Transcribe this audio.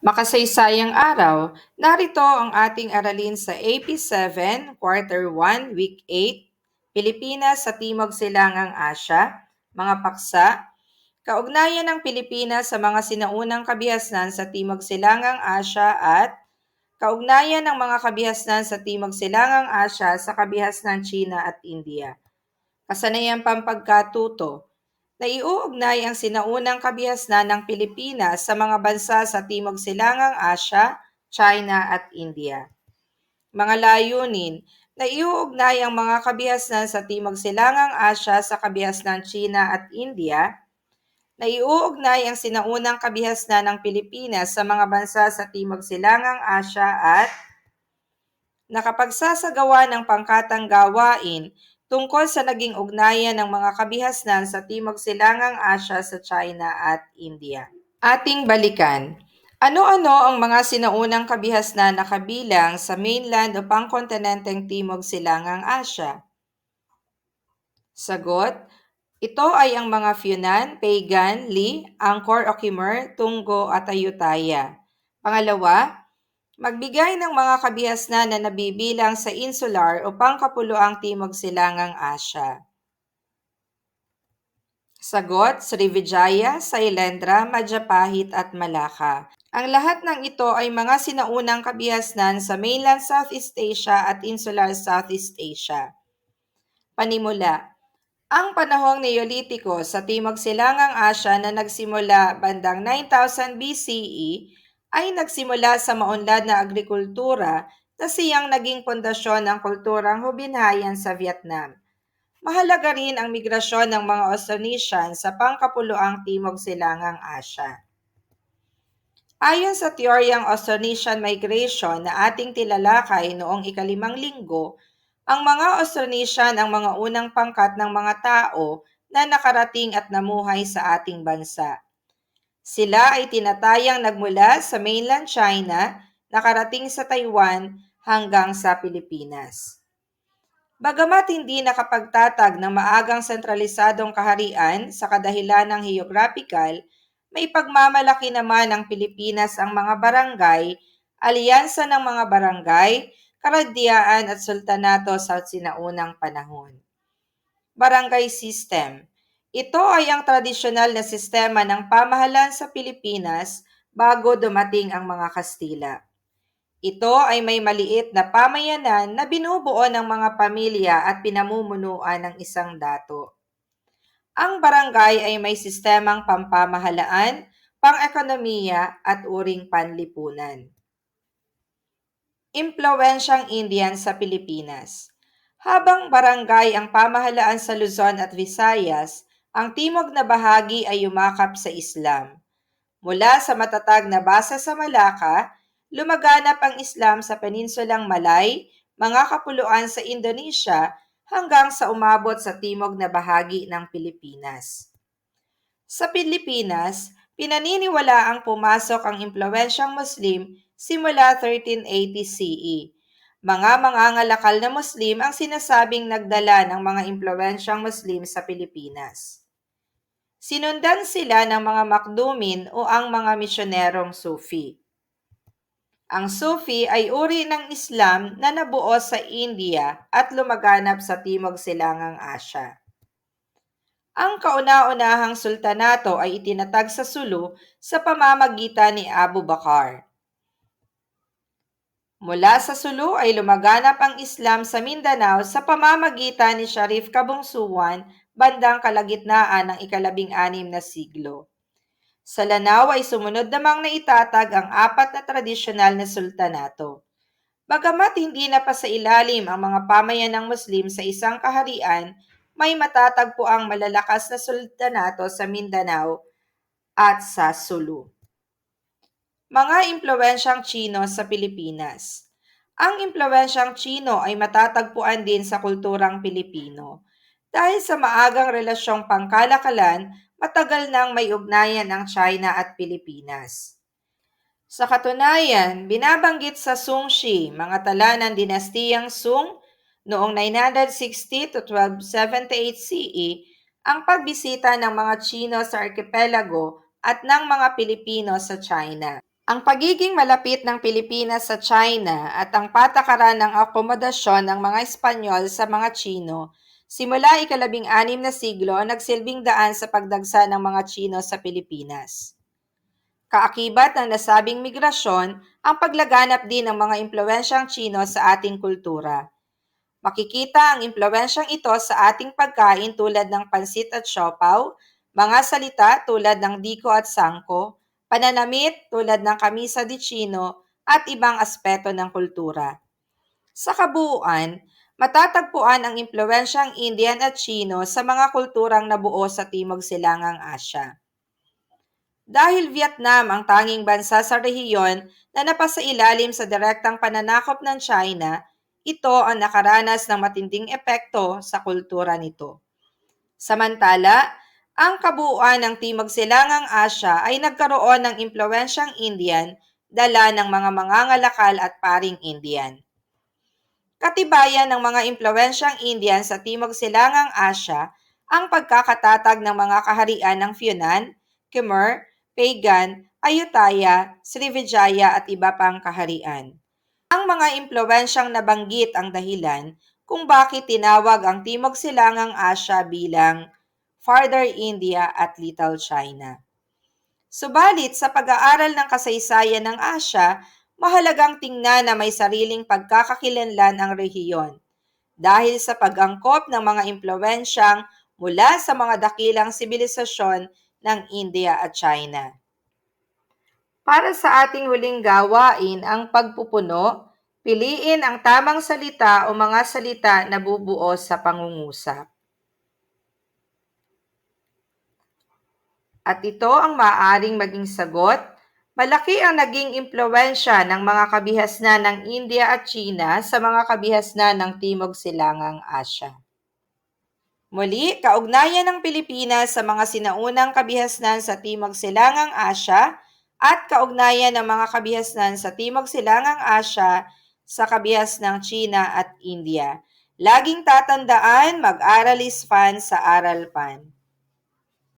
Makasaysayang araw, narito ang ating aralin sa AP7, Quarter 1, Week 8, Pilipinas sa Timog Silangang Asya, mga paksa, kaugnayan ng Pilipinas sa mga sinaunang kabihasnan sa Timog Silangang Asya at kaugnayan ng mga kabihasnan sa Timog Silangang Asya sa kabihasnan China at India. Kasanayang pampagkatuto. Naiuugnay ang sinaunang kabihasnan ng Pilipinas sa mga bansa sa Timog Silangang Asya, China at India. Mga layunin. Naiuugnay ang mga kabihasnan sa Timog Silangang Asya sa kabihasnan China at India. Naiuugnay ang sinaunang kabihasnan ng Pilipinas sa mga bansa sa Timog Silangang Asya at nakapagsasagawa ng pangkatang gawain tungkol sa naging ugnayan ng mga kabihasnan sa Timog Silangang Asya sa China at India. Ating balikan. Ano-ano ang mga sinaunang kabihasnan na kabilang sa mainland o pangkontinenteng Timog Silangang Asya? Sagot, ito ay ang mga Funan, Pagan, Li, Angkor o Khmer, Tunggo at Ayutthaya. Pangalawa, magbigay ng mga kabihasnan na nabibilang sa insular o pangkapuluang Timog Silangang Asya. Sagot, Srivijaya, Sailendra, Majapahit at Malacca. Ang lahat ng ito ay mga sinaunang kabihasnan sa mainland Southeast Asia at insular Southeast Asia. Panimula. Ang panahong Neolitiko sa Timog Silangang Asya na nagsimula bandang 9000 BCE ay nagsimula sa maunlad na agrikultura na siyang naging pundasyon ng kulturang Hubinhayan sa Vietnam. Mahalaga rin ang migrasyon ng mga Austronesian sa pangkapuluang Timog Silangang Asya. Ayon sa teoryang Austronesian migration na ating tilalakay noong ikalimang linggo, ang mga Austronesian ang mga unang pangkat ng mga tao na nakarating at namuhay sa ating bansa. Sila ay tinatayang nagmula sa mainland China, nakarating sa Taiwan hanggang sa Pilipinas. Bagamat hindi nakapagtatag ng maagang sentralisadong kaharian sa kadahilan ng geographical, may pagmamalaki naman ng Pilipinas ang mga barangay, alyansa ng mga barangay, karadiyaan at sultanato sa sinaunang panahon. Barangay System. Ito ay ang tradisyonal na sistema ng pamahalaan sa Pilipinas bago dumating ang mga Kastila. Ito ay may maliit na pamayanan na binubuo ng mga pamilya at pinamumunuan ng isang dato. Ang barangay ay may sistemang pampamahalaan, pang-ekonomiya at uring panlipunan. Impluwensyang Indian sa Pilipinas. Habang barangay ang pamahalaan sa Luzon at Visayas, ang timog na bahagi ay yumakap sa Islam. Mula sa matatag na base sa Malacca, lumaganap ang Islam sa peninsulang Malay, mga kapuluan sa Indonesia, hanggang sa umabot sa timog na bahagi ng Pilipinas. Sa Pilipinas, pinaniniwalaang pumasok ang impluwensyang Muslim simula 1380 CE. Mga mangangalakal na Muslim ang sinasabing nagdala ng mga impluwensyang Muslim sa Pilipinas. Sinundan sila ng mga Makdumin o ang mga misyonerong Sufi. Ang Sufi ay uri ng Islam na nabuo sa India at lumaganap sa Timog Silangang Asya. Ang kauna-unahang sultanato ay itinatag sa Sulu sa pamamagitan ni Abu Bakar. Mula sa Sulu ay lumaganap ang Islam sa Mindanao sa pamamagitan ni Sharif Kabungsuan bandang kalagitnaan ng ika-16 na siglo. Sa Lanao ay sumunod namang naitatag ang 4 na tradisyonal na sultanato. Bagamat hindi na pa sa ilalim ang mga pamayanang Muslim sa isang kaharian, may matatagpo ang malalakas na sultanato sa Mindanao at sa Sulu. Mga impluwensyang Chino sa Pilipinas. Ang impluwensyang Chino ay matatagpuan din sa kulturang Pilipino. Dahil sa maagang relasyong pangkalakalan, matagal nang may ugnayan ang China at Pilipinas. Sa katunayan, binabanggit sa Sungshi, mga tala ng dinastiyang Sung, noong 960 to 1278 CE, ang pagbisita ng mga Chino sa archipelago at ng mga Pilipino sa China. Ang pagiging malapit ng Pilipinas sa China at ang patakaran ng akomodasyon ng mga Espanyol sa mga Tsino, simula ika-16 na siglo nagsilbing daan sa pagdagsa ng mga Tsino sa Pilipinas. Kaakibat ng nasabing migrasyon ang paglaganap din ng mga impluwensyang Tsino sa ating kultura. Makikita ang impluwensyang ito sa ating pagkain tulad ng pansit at siopaw, mga salita tulad ng diko at sangko, pananamit tulad ng kamisa di Chino at ibang aspeto ng kultura. Sa kabuuan, matatagpuan ang impluwensyang Indian at Chino sa mga kulturang nabuo sa Timog Silangang Asya. Dahil Vietnam ang tanging bansa sa rehiyon na napasailalim sa direktang pananakop ng China, ito ang nakaranas ng matinding epekto sa kultura nito. Samantala, ang kabuuan ng Timog Silangang Asya ay nagkaroon ng impluwensyang Indian dala ng mga mangangalakal at paring Indian. Katibayan ng mga impluwensyang Indian sa Timog Silangang Asya ang pagkakatatag ng mga kaharian ng Funan, Khmer, Pagan, Ayutthaya, Srivijaya at iba pang kaharian. Ang mga impluwensyang nabanggit ang dahilan kung bakit tinawag ang Timog Silangang Asya bilang Farther India at Little China. Subalit sa pag-aaral ng kasaysayan ng Asya, mahalagang tingnan na may sariling pagkakakilanlan ang rehiyon dahil sa pag-angkop ng mga impluwensyang mula sa mga dakilang sibilisasyon ng India at China. Para sa ating huling gawain ang pagpupuno, piliin ang tamang salita o mga salita na bubuo sa pangungusap. At ito ang maaaring maging sagot. Malaki ang naging impluwensya ng mga kabihasnan ng India at China sa mga kabihasnan ng Timog Silangang Asya. Muli, kaugnayan ng Pilipinas sa mga sinaunang kabihasnan sa Timog Silangang Asya at kaugnayan ng mga kabihasnan sa Timog Silangang Asya sa kabihasnang China at India. Laging tatandaan, mag-aral is fun sa Aral Pan.